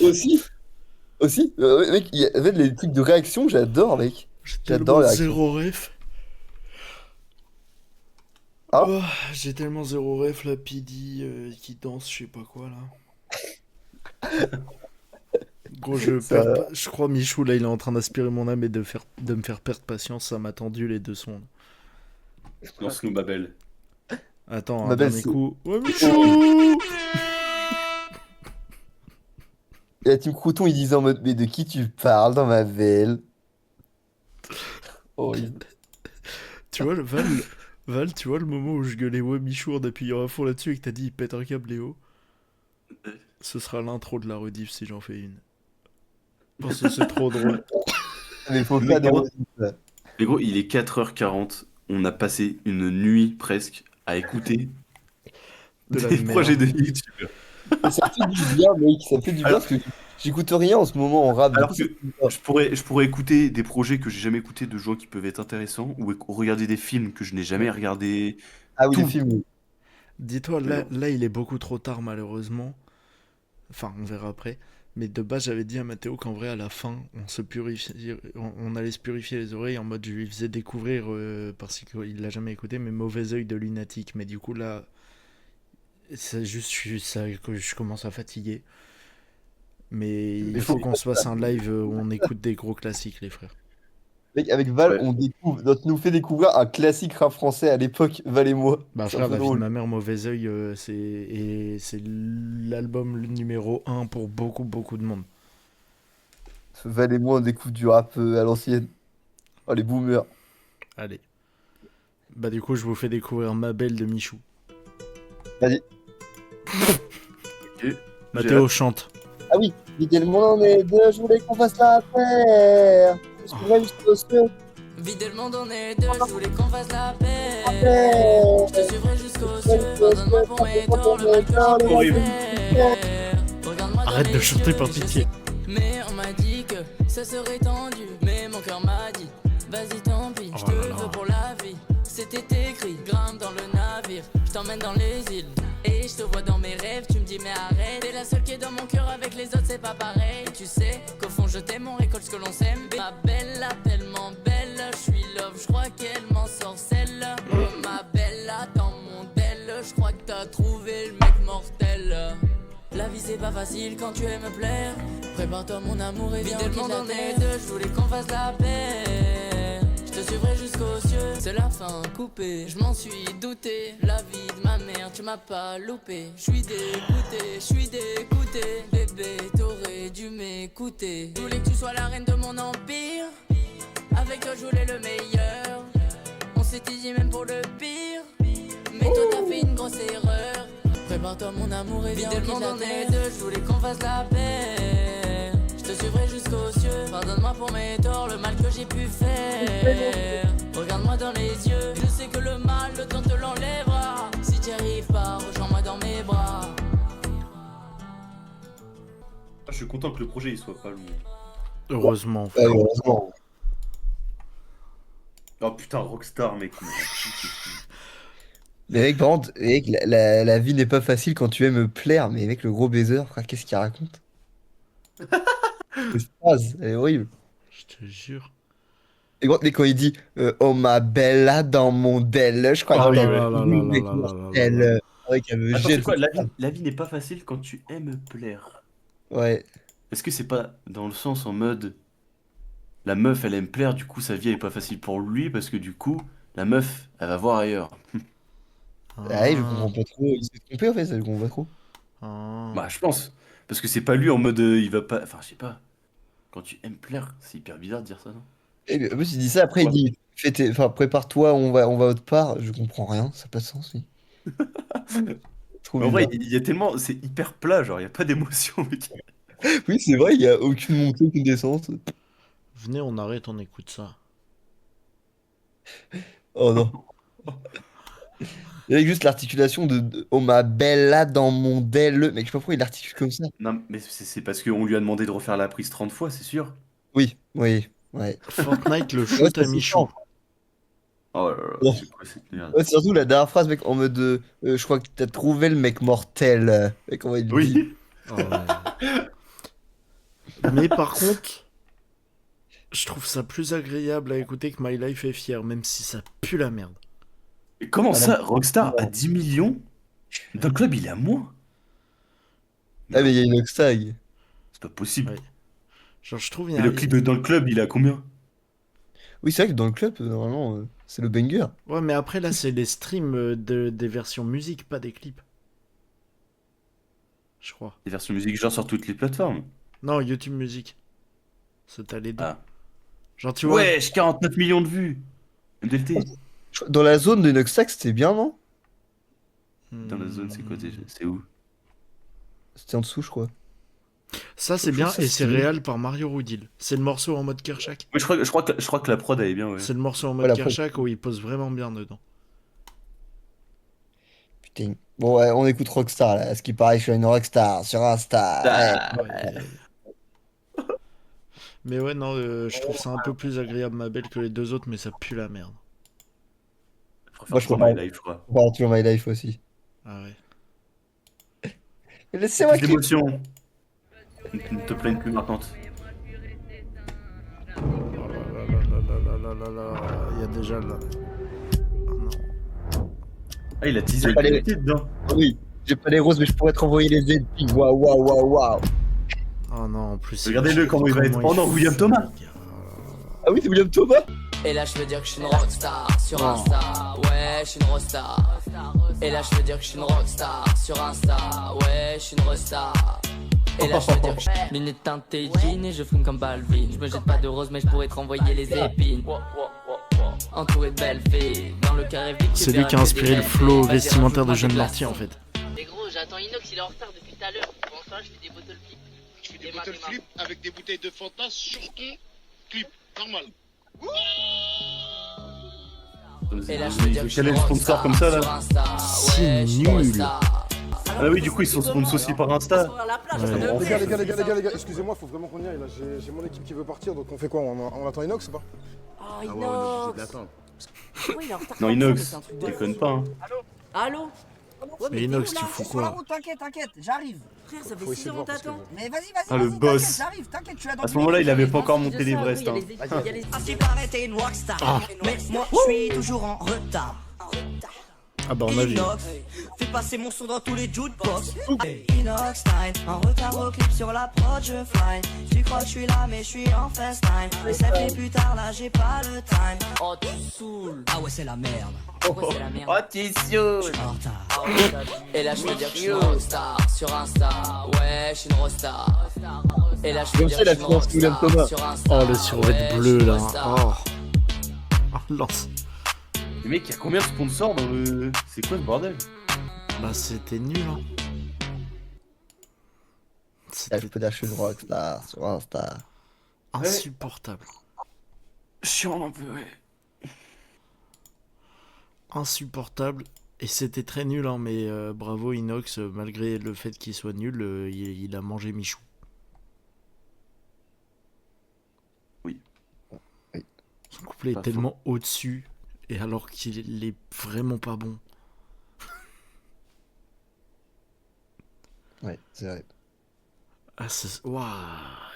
Speaker 2: aussi, mec, en fait, les trucs de réaction, j'adore, mec.
Speaker 1: J'ai
Speaker 2: J'adore
Speaker 1: tellement
Speaker 2: les réactions.
Speaker 1: zéro ref.
Speaker 2: Ah.
Speaker 1: Oh, j'ai tellement zéro ref, la PD qui danse, je sais pas quoi là. Gros,
Speaker 2: Ça-
Speaker 1: je crois Michou là, il est en train d'aspirer mon âme et de me faire perdre patience. Ça m'a tendu les deux sons.
Speaker 3: Lance-nous, ma belle.
Speaker 1: Attends,
Speaker 2: Ma
Speaker 1: un
Speaker 2: belle,
Speaker 1: dernier
Speaker 2: c'est-
Speaker 1: coup. Ouais, Michou.
Speaker 2: la team Crouton, ils disaient en mode, mais de qui tu parles dans ma belle? Oh,
Speaker 1: Tu vois, Val, tu vois le moment où je gueulais ouais Michou en appuyant à fond là-dessus et que t'as dit il pète un câble Léo? Ce sera l'intro de la rediff si j'en fais une. Parce que c'est trop drôle.
Speaker 2: mais faut
Speaker 3: Mais
Speaker 2: faire des
Speaker 3: gros,
Speaker 2: rediffs.
Speaker 3: mais gros, il est 4h40. On a passé une nuit presque à écouter
Speaker 1: De la
Speaker 3: des projets
Speaker 1: merde.
Speaker 3: de YouTube.
Speaker 2: Et ça fait du bien, mec, ça fait du bien
Speaker 3: Alors,
Speaker 2: parce que j'écoute rien en ce moment en rap. Du
Speaker 3: alors
Speaker 2: coup,
Speaker 3: que
Speaker 2: ça fait du bien.
Speaker 3: je pourrais écouter des projets que j'ai jamais écoutés de gens qui peuvent être intéressants ou regarder des films que je n'ai jamais regardés.
Speaker 2: Ah oui, les
Speaker 3: Tout.
Speaker 2: films. Oui.
Speaker 1: Dis-toi,
Speaker 3: Mais
Speaker 1: là,
Speaker 3: non.
Speaker 1: là il est beaucoup trop tard malheureusement. Enfin, on verra après. Mais de base, j'avais dit à Mathéo qu'en vrai, à la fin, on allait se purifier les oreilles en mode je lui faisais découvrir, parce qu'il l'a jamais écouté, mais Mauvais Oeil de Lunatique. Mais du coup, là, c'est juste que je commence à fatiguer. Mais il
Speaker 2: Mais
Speaker 1: faut
Speaker 2: faut
Speaker 1: qu'on se fasse un live où on écoute des gros classiques, les frères.
Speaker 2: Mec, avec Val,
Speaker 3: Ouais.
Speaker 2: on découvre, nous fait découvrir un classique rap français à l'époque, Val et moi.
Speaker 1: Bah
Speaker 2: C'est un
Speaker 1: frère,
Speaker 2: peu
Speaker 1: La vie de
Speaker 2: drôle.
Speaker 1: ma mère, Mauvais Oeil, c'est l'album numéro un pour beaucoup, beaucoup de monde.
Speaker 2: Val et moi, on découvre du rap à l'ancienne. Oh, les boomers.
Speaker 1: Allez. Bah du coup, je vous fais découvrir Ma Belle de Michou.
Speaker 2: Vas-y.
Speaker 3: Ok. J'ai
Speaker 1: Mathéo
Speaker 3: hâte.
Speaker 1: chante.
Speaker 2: Ah oui, vider le monde en est deux, je voulais qu'on fasse la paire. Je suis jusqu'au ciel.
Speaker 4: Vider le monde en est deux, je voulais qu'on fasse la paix.
Speaker 2: paix.
Speaker 4: Je te suivrai jusqu'aux cieux, pardonne-moi pour mes torts, le mal que j'ai pu
Speaker 3: Horrible.
Speaker 4: faire. Regarde-moi dans
Speaker 1: Arrête de
Speaker 4: les
Speaker 1: chanter
Speaker 4: yeux,
Speaker 1: par
Speaker 4: je
Speaker 1: pitié.
Speaker 4: sais. Mais on m'a dit que ça serait tendu. Mais mon cœur m'a dit, vas-y tant pis, je
Speaker 1: Oh là
Speaker 4: te
Speaker 1: là.
Speaker 4: veux pour la vie. C'était écrit, grimpe dans le navire, je t'emmène dans les îles. Et je te vois dans mes rêves, tu me dis mais arrête. T'es la seule qui est dans mon cœur, avec les autres c'est pas pareil. Et tu sais qu'au fond je t'aime, on récolte ce que l'on sème. Ma belle, tellement belle, je suis love, je crois qu'elle m'en sorcelle. Oh ma belle, dans mon del, je crois que t'as trouvé le mec mortel. La vie c'est pas facile quand tu aimes plaire. Prépare-toi mon amour et viens le monde en est deux. Je voulais qu'on fasse la paix. Je te suivrai jusqu'aux cieux. C'est la fin coupée, je m'en suis douté. La vie de ma mère, tu m'as pas loupé. Je suis dégoûté. Bébé, t'aurais dû m'écouter. Je voulais que tu sois la reine de mon empire. Avec toi je voulais le meilleur. On s'était dit même pour le pire. Mais toi t'as fait une grosse erreur. Prépare-toi mon amour et viens le monde en est deux. Je voulais qu'on fasse la paix. Je te suivrai jusqu'aux cieux. Pardonne-moi pour mes torts, le mal que j'ai pu faire. Regarde-moi dans les yeux. Je sais que le mal, le temps te l'enlèvera. Si t'y arrives pas, rejoins-moi dans mes bras.
Speaker 3: Je suis content que le projet il soit pas long.
Speaker 1: Heureusement,
Speaker 2: Ouais,
Speaker 1: frère.
Speaker 2: heureusement.
Speaker 3: Oh putain, Rockstar, mec.
Speaker 2: Mais mec, par contre, mec, la vie n'est pas facile quand tu aimes plaire. Mais mec, le gros baiser, frère, qu'est-ce qu'il raconte? Cette phrase, elle est horrible.
Speaker 1: Je te jure.
Speaker 2: Et quand il dit oh ma bella dans mon del, je crois
Speaker 1: Oh
Speaker 2: que
Speaker 1: là
Speaker 2: t'as
Speaker 1: là là
Speaker 2: vu
Speaker 1: là
Speaker 2: le
Speaker 1: là
Speaker 2: mec
Speaker 1: là là là là
Speaker 2: mortel.
Speaker 1: là.
Speaker 2: Ouais, qu'elle me
Speaker 3: Attends, c'est
Speaker 2: jette.
Speaker 3: quoi? La vie n'est pas facile quand tu aimes plaire.
Speaker 2: Ouais.
Speaker 3: Est-ce que c'est pas dans le sens en mode la meuf elle aime plaire, du coup sa vie elle est pas facile pour lui parce que du coup la meuf elle va voir ailleurs.
Speaker 2: Ah, ouais, je
Speaker 1: Ah,
Speaker 2: comprends pas trop. Il s'est trompé en fait, ça, je comprends pas trop.
Speaker 1: ah.
Speaker 3: Bah je pense. Parce que c'est pas lui en mode il va pas. Enfin je sais pas. Quand tu aimes plaire, c'est hyper bizarre de dire ça, non?
Speaker 2: Et mais, en plus, il dit ça, après il
Speaker 3: Ouais.
Speaker 2: dit enfin, prépare-toi, on va autre part. Je comprends rien, ça n'a pas de sens, oui. Trop
Speaker 3: Mais en vrai,
Speaker 2: bizarre.
Speaker 3: il y a tellement. C'est hyper plat, genre il y a pas d'émotion, mec.
Speaker 2: Oui, c'est vrai, il n'y a aucune montée, aucune descente.
Speaker 1: Venez, on arrête, on écoute ça.
Speaker 2: Oh non. Avec juste l'articulation oh ma bella dans mon del. Mec, je sais pas pourquoi il l'articule comme ça.
Speaker 3: Non, mais c'est parce qu'on lui a demandé de refaire la prise 30 fois, c'est sûr.
Speaker 2: Oui, oui, ouais.
Speaker 1: Fortnite le
Speaker 2: Ouais,
Speaker 1: shoot
Speaker 2: c'est
Speaker 1: à Michou.
Speaker 3: Oh là là,
Speaker 2: Ouais.
Speaker 3: c'est quoi cette merde?
Speaker 2: Ouais, c'est surtout la dernière phrase, mec, en mode je crois que t'as trouvé le mec mortel. Mec, on va le dire.
Speaker 3: Oui.
Speaker 1: Oh ouais. Mais par contre, je trouve ça plus agréable à écouter que My Life est fier, même si ça pue la merde.
Speaker 3: Et comment
Speaker 2: Ah,
Speaker 3: ça,
Speaker 2: non.
Speaker 3: Rockstar a 10 millions? Dans le club, il est à moins?
Speaker 2: Ah, mais il y a une Oxtag.
Speaker 3: C'est pas possible.
Speaker 1: Ouais. Genre, je trouve il y
Speaker 3: Et
Speaker 1: a
Speaker 3: le clip dans le club, il est à combien?
Speaker 2: Oui, c'est vrai que dans le club, normalement, c'est le banger.
Speaker 1: Ouais, mais après là, c'est les streams des versions musique, pas des clips. Je crois.
Speaker 3: Les versions musique, genre sur toutes les plateformes.
Speaker 1: Non, YouTube Music. Ça t'as les deux.
Speaker 3: Ah.
Speaker 1: Genre, tu vois.
Speaker 3: Wesh, 49 millions de vues. MDLT.
Speaker 2: Dans la zone de Noxac, c'était bien, non?
Speaker 3: Dans la zone, c'est quoi déjà? C'est où?
Speaker 2: C'était en dessous, je crois.
Speaker 1: Ça, c'est
Speaker 2: Je
Speaker 1: bien
Speaker 2: trouve ça
Speaker 1: et c'est
Speaker 2: stylé.
Speaker 1: réel par Mario Roudil. C'est le morceau en mode Kershak.
Speaker 3: Oui, je crois que la prod elle est bien, ouais.
Speaker 1: C'est le morceau en mode
Speaker 2: Ouais, la prod.
Speaker 1: Kershak où il pose vraiment bien dedans.
Speaker 2: Putain. Bon, ouais, on écoute Rockstar, là. À ce qui paraît, je suis une Rockstar sur Insta.
Speaker 3: Ah,
Speaker 2: Ouais.
Speaker 1: Ouais. Mais ouais, non, je trouve ça un peu plus agréable, ma belle, que les deux autres, mais ça pue la merde.
Speaker 2: Moi, je
Speaker 3: crois
Speaker 2: comprends.
Speaker 3: My Life, je crois.
Speaker 2: On parle toujours My Life aussi.
Speaker 1: Ah ouais.
Speaker 2: Mais laissez-moi
Speaker 3: Plus
Speaker 2: clip.
Speaker 3: d'émotion. Ne te plaigne plus maintenant.
Speaker 1: Oh là là là là là là là. Il y a déjà là. Oh non.
Speaker 3: Ah, il a teasé
Speaker 2: Pas les-
Speaker 3: le dedans.
Speaker 2: Oui, j'ai pas les roses, mais je pourrais te renvoyer les aides. Waouh, waouh, waouh, waouh.
Speaker 1: Oh non, en plus.
Speaker 3: Regardez-le, comment il va être pendant William Thomas.
Speaker 2: Ah oui, c'est William Thomas.
Speaker 4: Et là je veux dire que je suis une rockstar sur Insta. Ouais, je suis une rockstar. Et là je veux dire que je suis une rockstar sur Insta. Ouais, je suis une rockstar. Et là je veux dire que je suis lunettes teintées jean et je fume comme Balvin. Je me jette pas de rose mais je pourrais te renvoyer les épines. Entouré de belles filles dans le carré vide.
Speaker 1: C'est lui qui a inspiré le flow vestimentaire de Jeanne Marty en fait.
Speaker 5: Mais gros, j'attends Inox, il est en retard depuis tout à l'heure. Bon, ça, je fais des bottle flip.
Speaker 6: Je fais des bottle flip avec des bouteilles de Fanta sur ton clip, normal.
Speaker 4: Et là je veux dire que je suis
Speaker 3: Quel est
Speaker 4: une
Speaker 3: le sponsor
Speaker 4: rockstar
Speaker 3: comme ça
Speaker 4: sur
Speaker 3: là?
Speaker 4: Insta.
Speaker 1: C'est
Speaker 4: Ouais, je suis une
Speaker 1: nul.
Speaker 4: rockstar.
Speaker 3: Ah oui, du coup ils sont sponsors par Insta.
Speaker 1: Ouais.
Speaker 7: Les gars, excusez-moi, faut vraiment qu'on y aille là. J'ai mon équipe qui veut partir, donc on fait quoi? On attend Inox ou pas?
Speaker 5: Oh, Inox. Pourquoi il est en retard
Speaker 3: Non,
Speaker 5: comme ça, mais
Speaker 3: Inox,
Speaker 5: c'est un truc de
Speaker 3: déconne
Speaker 5: fou.
Speaker 3: pas. Hein.
Speaker 5: Allô? Ouais,
Speaker 1: Mais
Speaker 5: t'es
Speaker 1: Inox,
Speaker 5: où,
Speaker 1: tu
Speaker 5: là
Speaker 1: fous
Speaker 8: Sur la
Speaker 1: quoi?
Speaker 8: route, t'inquiète, j'arrive.
Speaker 5: Frère, ça
Speaker 7: Faut
Speaker 5: fait
Speaker 7: essayer
Speaker 5: 6
Speaker 7: de
Speaker 5: ans
Speaker 7: voir
Speaker 5: qu'on
Speaker 7: parce que-
Speaker 5: t'attend.
Speaker 8: Mais vas-y,
Speaker 3: Ah, le boss.
Speaker 8: j'arrive, t'inquiète, je suis là dans
Speaker 3: À ce moment-là, il avait pas encore
Speaker 5: Je
Speaker 3: monté
Speaker 5: sais,
Speaker 3: l'Everest.
Speaker 5: oui,
Speaker 3: Hein.
Speaker 5: il y a les-
Speaker 8: Ah, c'est pareil, t'es une rockstar. Mais moi, je suis toujours en retard.
Speaker 1: Ah bah on a vu.
Speaker 8: Inox, fais passer mon son dans tous les jukebox. Inox time, en retard au clip sur la prod, je fly. Tu crois que je suis là, mais je suis en FaceTime. Mais ça fait plus tard, là, j'ai pas le time.
Speaker 4: Oh, tu saoules.
Speaker 8: Ah ouais, c'est la merde.
Speaker 4: Pourquoi c'est la merde?
Speaker 3: Oh, t'es sûr.
Speaker 8: Je suis en retard.
Speaker 4: Et là je veux dire que je suis une rockstar sur Insta. Ouais, je suis une rockstar. Et là je veux
Speaker 2: Comme
Speaker 4: dire
Speaker 2: ça,
Speaker 4: que
Speaker 2: la
Speaker 4: je suis une
Speaker 2: finance William
Speaker 4: rockstar
Speaker 2: Thomas.
Speaker 4: sur Insta.
Speaker 1: Oh le survêt
Speaker 4: Ouais,
Speaker 1: bleu
Speaker 4: je suis une
Speaker 1: là.
Speaker 4: rockstar.
Speaker 1: Oh. Oh lance.
Speaker 3: Mais mec, il y a combien de sponsors dans le. C'est quoi ce bordel?
Speaker 1: Bah c'était nul hein.
Speaker 2: Là,
Speaker 1: C'était
Speaker 2: je peux dire que je suis une Rockstar sur Insta.
Speaker 1: insupportable.
Speaker 3: Chiant un peu, ouais.
Speaker 1: Insupportable. Et c'était très nul hein, mais bravo Inox, malgré le fait qu'il soit nul, il a mangé Michou.
Speaker 3: Oui.
Speaker 2: Oui.
Speaker 1: Son couplet
Speaker 3: Pas
Speaker 1: est tellement au-dessus, et alors qu'il est vraiment pas bon.
Speaker 2: Ouais, c'est vrai.
Speaker 1: Ah, waouh,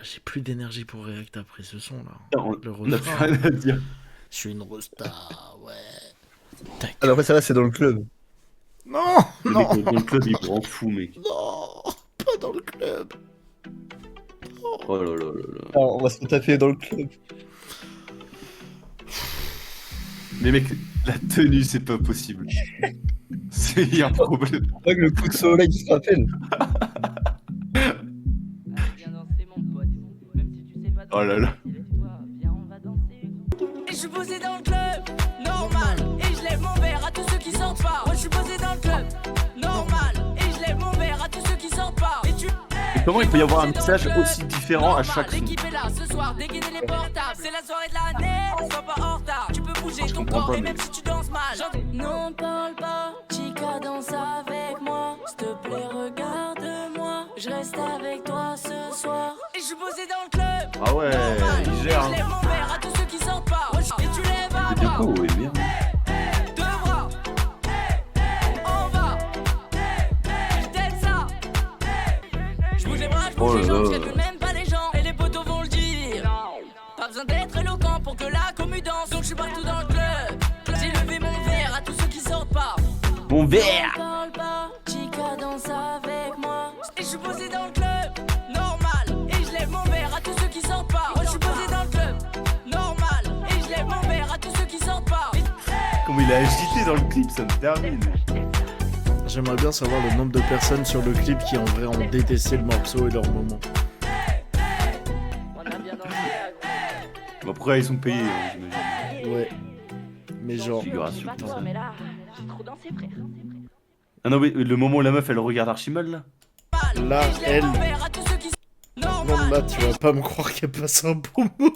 Speaker 1: j'ai plus d'énergie pour react après ce son là.
Speaker 3: On
Speaker 1: Le
Speaker 3: on a plus
Speaker 1: refrain.
Speaker 3: rien à dire.
Speaker 1: Je suis une rockstar, ouais. Tac.
Speaker 2: Ah, mais après, ça va, c'est dans le club.
Speaker 1: Non,
Speaker 3: Le
Speaker 1: non,
Speaker 3: mec, dans le club, il rend fou, mec.
Speaker 1: non, pas dans le club.
Speaker 3: Oh là là là là.
Speaker 2: Ah, on va se taper dans le club.
Speaker 3: Mais mec, la tenue, c'est pas possible. C'est un problème.
Speaker 2: Avec le coup de soleil qui se rappelle.
Speaker 5: Viens danser mon pote, même si tu sais pas danser.
Speaker 3: Oh là là.
Speaker 5: Lève-toi, viens on va danser. Et je suis posé dans le club, normal. Et je lève mon verre à tous ceux qui sortent pas. Moi je suis posé dans le club, normal. Et je lève mon verre à tous ceux qui sortent pas. Et tu
Speaker 3: Comment il peut y avoir un message aussi différent à chaque son?
Speaker 4: L'équipe est là ce soir, dégainer les portables. C'est la soirée de l'année, sois pas en retard. Tu peux bouger ton
Speaker 3: comprends
Speaker 4: corps
Speaker 3: pas,
Speaker 4: et
Speaker 3: mais-
Speaker 4: même si tu danses mal. Non, parle pas, chica, danse avec moi. S'il te plaît, regarde-moi. Je reste avec toi ce soir. Et je suis posé dans le club.
Speaker 3: Ah ouais,
Speaker 4: normal.
Speaker 3: il gère.
Speaker 4: Je lève mon verre à tous ceux qui sortent pas. Et tu lèves un
Speaker 3: C'est bien
Speaker 4: bras,
Speaker 3: beau, ouais, bien.
Speaker 4: deux bras. On va. Je t'aide ça. Je bouge les bras, je bouge
Speaker 3: Oh
Speaker 4: les
Speaker 3: là
Speaker 4: jambes,
Speaker 3: là.
Speaker 4: je calcule même pas les gens. Et les potos vont le dire. Pas besoin d'être éloquent pour que la commu danse. Donc je suis partout dans le club. J'ai levé mon verre à tous ceux qui sortent pas.
Speaker 3: Mon verre!
Speaker 4: Parle pas, chica, danse avec moi. Et je suis posé dans le club, normal. Et je lève mon verre à tous ceux qui sortent pas. Moi je suis posé dans le club, normal. Et je lève mon verre à tous ceux qui sortent pas.
Speaker 3: Comme il a agité dans le clip, ça me termine.
Speaker 1: J'aimerais bien savoir le nombre de personnes sur le clip qui en vrai ont détesté le morceau et leur moment.
Speaker 3: Bah, après, ils sont payés, j'imagine.
Speaker 1: Ouais. Mais genre,
Speaker 3: Figuration.
Speaker 5: Pas toi, mais là, j'ai trop dansé, frère.
Speaker 3: Ah non, mais le moment où la meuf, elle regarde Archimal, là.
Speaker 1: là,
Speaker 5: Et je lève
Speaker 1: elle...
Speaker 5: mon verre à tous ceux qui sont
Speaker 1: Non,
Speaker 5: normal.
Speaker 1: là, tu vas pas me croire qu'elle passe un bon moment.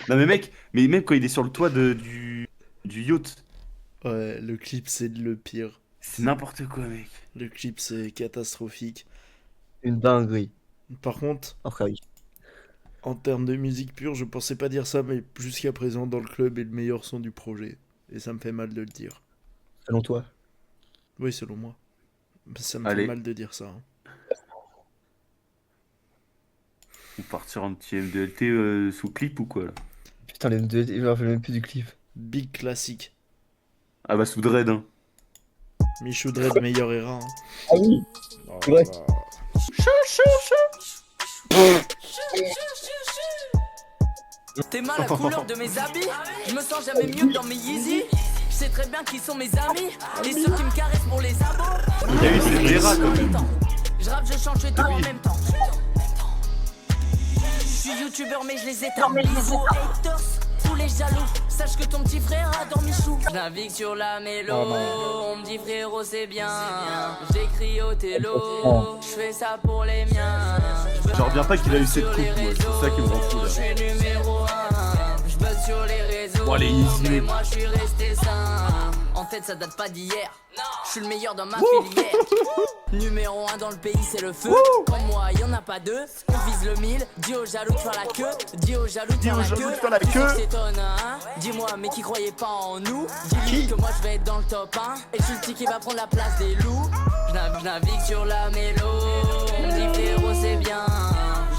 Speaker 3: Non, mais mec, mais même quand il est sur le toit du yacht,
Speaker 1: Ouais, le clip, c'est le pire.
Speaker 3: c'est n'importe quoi, mec.
Speaker 1: Le clip, c'est catastrophique.
Speaker 2: Une dinguerie.
Speaker 1: Par contre,
Speaker 2: Après, oui.
Speaker 1: en termes de musique pure, je pensais pas dire ça, mais jusqu'à présent, dans le club est le meilleur son du projet. Et ça me fait mal de le dire.
Speaker 2: Selon toi.
Speaker 1: Oui, selon moi. Ça me
Speaker 3: Allez.
Speaker 1: fait mal de dire ça. Hein.
Speaker 3: On part sur un petit MDLT sous clip ou quoi, là?
Speaker 2: Putain, les deux, je me rappelle même plus du clip.
Speaker 1: Big classique.
Speaker 3: Ah bah, sous Dread, hein.
Speaker 1: Michou Dread, meilleur era. Hein.
Speaker 2: Ah oui. C'est vrai.
Speaker 5: T'es mal la couleur de mes habits. Je me sens jamais mieux que dans mes Yeezy. Je sais très bien qui sont mes amis. Et ceux qui me caressent pour les abos.
Speaker 3: Il y a eu ces Vera, quand même.
Speaker 5: Je rappe, je chante, je fais tout en même temps. Je suis youtubeur mais je les éteins. Bisous haters, tous les jaloux. Sache que ton petit frère a dormi chou. Je navigue sur la mélo. On me dit frérot c'est bien. J'écris au télo. Je fais ça pour les miens.
Speaker 3: Je reviens pas qu'il a eu cette coupe, moi. C'est ça qui me rend fou,
Speaker 5: Je
Speaker 3: là.
Speaker 5: suis numéro 1. Je buzz sur les réseaux.
Speaker 3: Bon, allez, easy.
Speaker 5: Mais moi je suis resté sain. En fait ça date pas d'hier. Je suis le meilleur dans ma filière. Numéro 1 dans le pays c'est le feu. Comme moi y'en a pas deux. On vise le 1000. Dis aux jaloux de faire la queue. Dis aux jaloux de faire la queue. Tu sais que s'étonne, hein. Dis-moi mais qui croyait pas en nous. Dis-lui que moi je vais être dans le top 1. Et je suis le petit qui va prendre la place des loups. Je navigue sur la mélo. On me dit frérot c'est bien.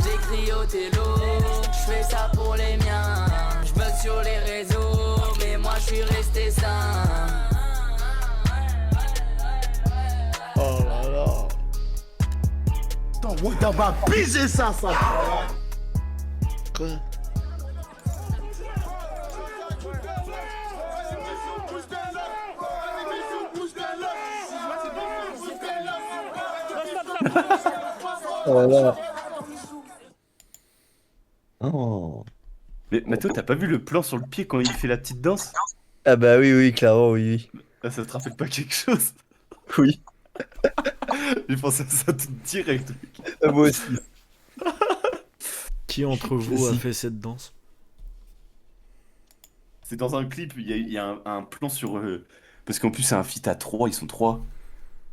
Speaker 5: J'écris au télo. Je fais ça pour les miens. Je buzz sur les réseaux. Mais moi je suis resté sain.
Speaker 1: Oh là là.
Speaker 9: T'as va piser ça.
Speaker 1: Quoi?
Speaker 2: Oh là là. Oh.
Speaker 3: Mais Mathéo, t'as pas vu le plan sur le pied quand il fait la petite danse?
Speaker 2: Ah bah oui, oui, clairement, oui,
Speaker 3: Ah, ça te rappelle pas quelque chose?
Speaker 2: oui.
Speaker 3: J'ai pensé à ça tout direct.
Speaker 2: Moi aussi.
Speaker 1: Qui entre vous a
Speaker 2: Si.
Speaker 1: fait cette danse?
Speaker 3: C'est dans un clip, il y a un plan sur... Parce qu'en plus, c'est un feat à 3, ils sont 3.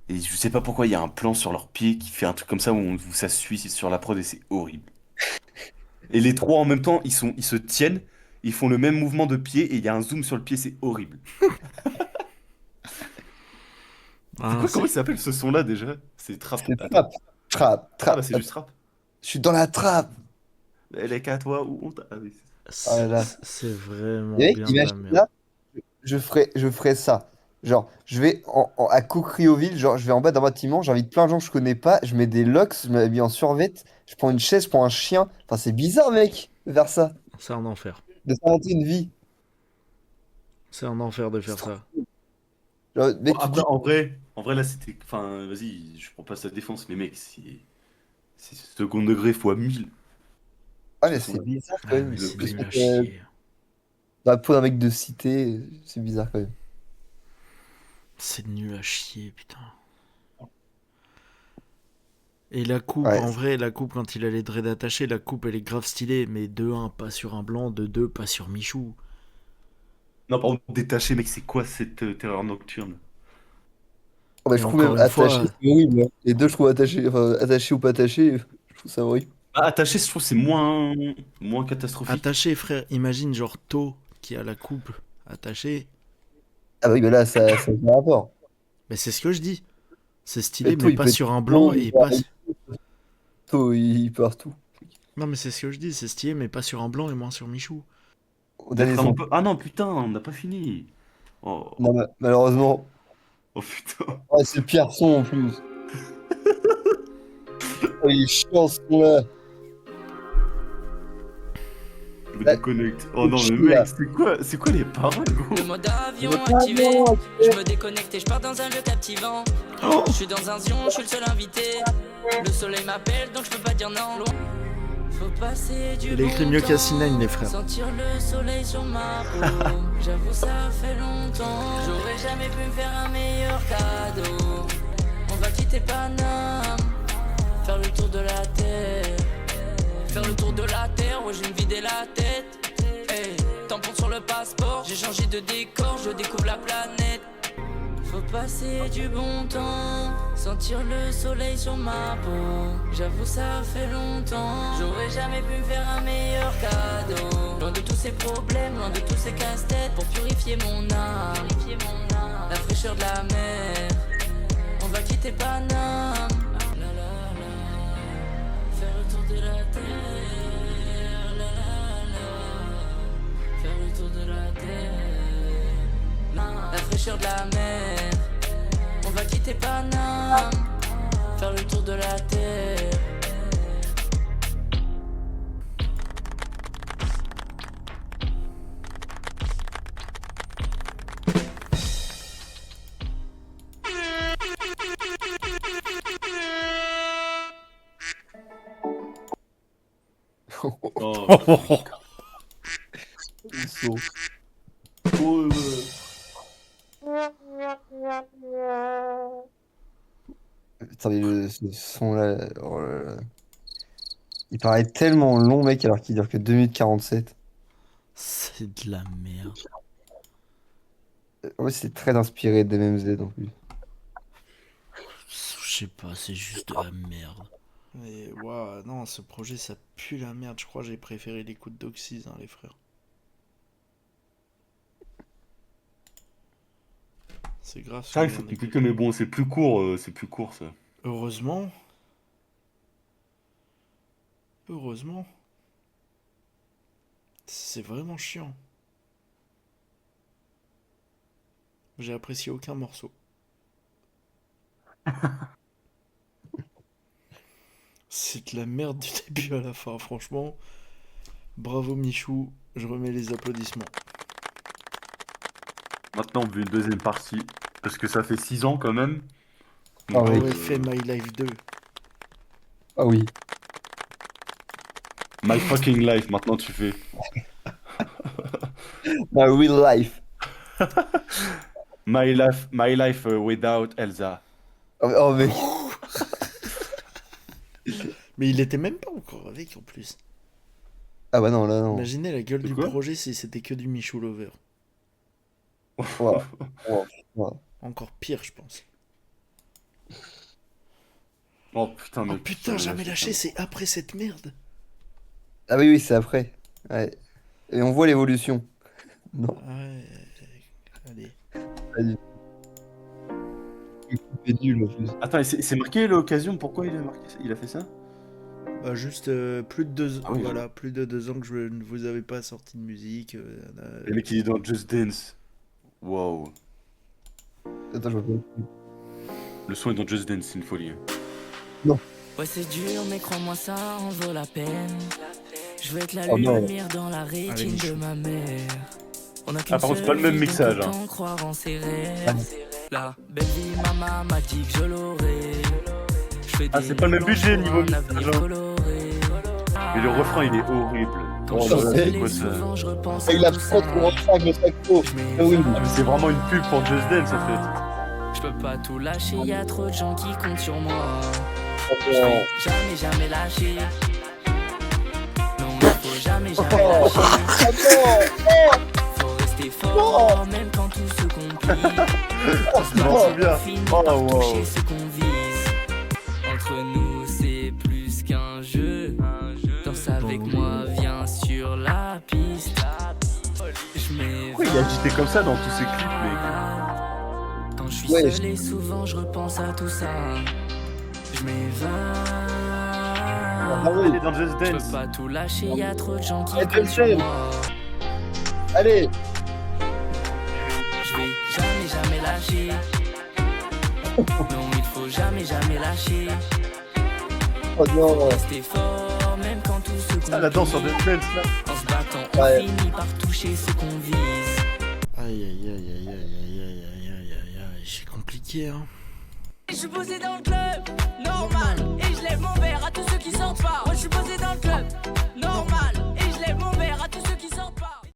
Speaker 3: Et je sais pas pourquoi, il y a un plan sur leurs pieds qui fait un truc comme ça où ça suit sur la prod et c'est horrible. Et les 3 en même temps, ils se tiennent, ils font le même mouvement de pied et il y a un zoom sur le pied, c'est horrible.
Speaker 1: Ah,
Speaker 3: Comment il s'appelle ce son-là déjà? C'est trap.
Speaker 2: C'est
Speaker 3: Attends.
Speaker 2: trap.
Speaker 3: Ah bah c'est juste trap.
Speaker 2: Je suis dans la trappe.
Speaker 3: Elle est qu'à toi ou on t'a... Ah oui,
Speaker 2: Oh là là.
Speaker 1: c'est vraiment
Speaker 2: Et
Speaker 1: bien de la
Speaker 2: imagine
Speaker 1: merde.
Speaker 2: là, je ferais ça. Genre, je vais à Cocrioville, genre, je vais en bas d'un bâtiment, j'invite plein de gens que je connais pas, je mets des locks, je m'habille en survêt, je prends une chaise, je prends un chien. Enfin, c'est bizarre, mec, de faire ça.
Speaker 1: C'est un enfer.
Speaker 2: De s'inventer une vie.
Speaker 1: C'est un enfer de faire ça.
Speaker 2: Genre, mec,
Speaker 3: Bon,
Speaker 2: tu
Speaker 3: après,
Speaker 2: dis-
Speaker 3: en vrai, là, c'était... Enfin, vas-y, je prends pas sa défense, mais mec, c'est second degré fois 1000.
Speaker 2: Ah, mais c'est bizarre quand
Speaker 1: Ah,
Speaker 2: même.
Speaker 1: mais c'est
Speaker 2: Parce
Speaker 1: nul
Speaker 2: que,
Speaker 1: à chier.
Speaker 2: dans la peau d'un mec de cité, c'est bizarre quand même.
Speaker 1: C'est nul à chier, putain. Et la coupe,
Speaker 2: Ouais.
Speaker 1: en vrai, la coupe, quand il a les dreads attachés, la coupe, elle est grave stylée, mais de 1, pas sur un blanc, de 2, pas sur Michou.
Speaker 3: Non, par contre, détaché, mec, c'est quoi cette terreur nocturne?
Speaker 2: Oh, bah,
Speaker 1: Et
Speaker 2: je trouve
Speaker 1: encore
Speaker 2: même
Speaker 1: une fois,
Speaker 2: attaché, c'est horrible. Hein. Les deux, je trouve attaché, enfin, attaché ou pas attaché, je trouve ça horrible.
Speaker 3: Ah, attaché, je trouve que c'est moins catastrophique.
Speaker 1: Attaché, frère, imagine genre To qui a la coupe attachée.
Speaker 2: Ah, bah oui, mais là, ça a un rapport.
Speaker 1: Mais c'est ce que je dis. C'est stylé,
Speaker 2: Et To,
Speaker 1: mais
Speaker 2: il
Speaker 1: pas
Speaker 2: peut
Speaker 1: sur
Speaker 2: être
Speaker 1: un blanc
Speaker 2: beau,
Speaker 1: et
Speaker 2: il
Speaker 1: pas.
Speaker 2: peut To, il partout.
Speaker 1: Non, mais c'est ce que je dis, c'est stylé, mais pas sur un blanc et moins sur Michou.
Speaker 2: On a les
Speaker 3: Ah,
Speaker 2: enfants.
Speaker 3: ah non, putain, on n'a pas fini. Oh,
Speaker 2: Non, malheureusement.
Speaker 3: oh putain.
Speaker 2: Ah, c'est le pire son en plus. Oh, il est chiant ce son-là.
Speaker 3: Je me
Speaker 2: Là,
Speaker 3: déconnecte. Oh non, mais
Speaker 2: chier,
Speaker 3: mec,
Speaker 2: là.
Speaker 3: c'est quoi les paroles, gros?
Speaker 5: Le mode avion
Speaker 2: Ah,
Speaker 5: activé.
Speaker 2: non,
Speaker 5: Je me déconnecte et je pars dans un jeu captivant. Je suis dans un zion, je suis le seul invité. Le soleil m'appelle donc je peux pas dire non. Faut passer du
Speaker 1: Il a écrit
Speaker 5: bon
Speaker 1: mieux
Speaker 5: temps,
Speaker 1: qu'A9, les frères.
Speaker 5: sentir le soleil sur ma peau. J'avoue ça fait longtemps. J'aurais jamais pu me faire un meilleur cadeau. On va quitter Paname, faire le tour de la terre. Faire le tour de la terre, ouais je vais me vider la tête. Hey, tampon sur le passeport, j'ai changé de décor, je découvre la planète. Faut passer du bon temps, sentir le soleil sur ma peau. J'avoue ça fait longtemps. J'aurais jamais pu me faire un meilleur cadeau. Loin de tous ces problèmes, loin de tous ces casse-têtes. Pour purifier mon âme, la fraîcheur de la mer. On va quitter Paname, la, la, la. Faire le tour de la terre, la, la, la. Faire le tour de la terre, la fraîcheur de la mer. On va quitter Paname, faire le tour de la terre.
Speaker 3: Oh,
Speaker 2: Ils sont-
Speaker 3: ouais.
Speaker 2: Putain, mais ce son là, oh là là. Il paraît tellement long, mec, alors qu'il dure que 2 minutes 47.
Speaker 1: C'est de la merde.
Speaker 2: Ouais, c'est très inspiré d'MMZ en plus.
Speaker 1: Je sais pas, c'est juste de la merde. Mais waouh, non, ce projet ça pue la merde. Je crois que j'ai préféré l'écoute d'Oxys, hein, les frères. C'est grave.
Speaker 3: Ça, il faut cliquer, mais bon, c'est plus court ça.
Speaker 1: Heureusement. Heureusement. C'est vraiment chiant. J'ai apprécié aucun morceau. C'est de la merde du début à la fin, franchement. Bravo Michou, je remets les applaudissements.
Speaker 3: Maintenant, on veut une deuxième partie. Parce que ça fait 6 ans quand même.
Speaker 2: Ah
Speaker 3: Donc,
Speaker 2: oui.
Speaker 1: Ouais, fait My Life 2.
Speaker 2: Ah oui.
Speaker 3: My fucking life, maintenant tu fais.
Speaker 2: My real life.
Speaker 3: My life without Elsa.
Speaker 2: Oh, mec.
Speaker 1: Mais il était même pas encore avec en plus.
Speaker 2: Ah bah non, là non.
Speaker 1: Imaginez la gueule
Speaker 3: De
Speaker 1: du
Speaker 3: quoi
Speaker 1: projet si c'était que du Michou Lover.
Speaker 2: Wow. Wow.
Speaker 1: Encore pire, je pense.
Speaker 3: Oh putain, mais.
Speaker 1: Oh putain, jamais lâché, c'est après cette merde.
Speaker 2: Ah oui, oui, c'est après. Ouais. Et on voit l'évolution. Non,
Speaker 1: Ouais, allez.
Speaker 2: vas-y. C'est nul en plus.
Speaker 3: Attends, et c'est marqué l'occasion, pourquoi il a fait ça?
Speaker 1: Bah juste plus de 2
Speaker 3: Ah oui.
Speaker 1: voilà, plus de 2 ans que je ne vous avais pas sorti de musique.
Speaker 3: Le mec il est dans Just Dance. Wow.
Speaker 2: Attends, je vois pas.
Speaker 3: Le son est dans Just Dance, c'est une folie. Hein.
Speaker 5: Ouais c'est dur mais crois-moi ça en vaut la peine. Je vais être la
Speaker 2: Oh non.
Speaker 5: lumière dans la rétine
Speaker 1: Michou.
Speaker 5: de ma mère. On a
Speaker 3: Ah, par contre, c'est pas le même mixage, hein.
Speaker 5: Autant croire en ses rêves. La belle vie maman m'a dit que je l'aurais. Je fais
Speaker 3: Ah,
Speaker 5: des
Speaker 3: c'est pas le même budget
Speaker 5: plans
Speaker 3: niveau
Speaker 5: pour un avenir
Speaker 3: mixage, hein.
Speaker 5: coloré.
Speaker 3: Mais le refrain il est horrible.
Speaker 5: Quand
Speaker 3: Oh
Speaker 5: je
Speaker 3: là là,
Speaker 5: suis
Speaker 3: c'est quoi ça?
Speaker 5: souvent, je repense
Speaker 2: Il
Speaker 5: à
Speaker 2: a
Speaker 5: tout
Speaker 2: trop
Speaker 5: ça.
Speaker 2: trop refrain avec le sacro. Ah oui.
Speaker 3: Ah, mais c'est vraiment une pub pour Just Dance en fait.
Speaker 5: Je peux pas tout lâcher, y a trop de gens qui comptent sur moi. Je
Speaker 2: Oh.
Speaker 5: vais jamais lâcher. Non, il faut jamais lâcher. Faut rester fort, même quand tout se complique. On se
Speaker 3: Oh, c'est bien.
Speaker 5: finit
Speaker 3: Oh,
Speaker 5: par
Speaker 3: wow.
Speaker 5: toucher ce qu'on vise. Entre nous, c'est plus qu'un jeu. Danse avec moi, viens sur la piste. Je m'évade.
Speaker 3: Pourquoi il est agité comme ça dans tous ses clips, mec?
Speaker 5: Quand je suis
Speaker 2: Ouais,
Speaker 5: seul et souvent je repense à tout ça. Je m'évade.
Speaker 2: Ah oui.
Speaker 3: Il est dans Just
Speaker 5: Je
Speaker 3: Dance.
Speaker 5: peux pas tout lâcher, y a trop de gens qui
Speaker 2: Ouais,
Speaker 5: comptent sur
Speaker 2: Dance.
Speaker 5: moi.
Speaker 2: Allez.
Speaker 5: Je vais jamais lâcher. Non, il faut jamais lâcher.
Speaker 2: Oh non.
Speaker 5: Rester fort, même quand tout se complique.
Speaker 3: Ah, la danse sur Just Dance là.
Speaker 5: En se battant,
Speaker 2: Ouais.
Speaker 5: on finit par toucher ce qu'on vise.
Speaker 1: Aïe aïe aïe aïe aïe aïe aïe aïe aïe aïe aïe, c'est compliqué hein.
Speaker 4: Je suis posé dans le club, normal, et je
Speaker 5: je lève mon verre à tous ceux qui sortent pas. Moi je suis posé dans le club, normal.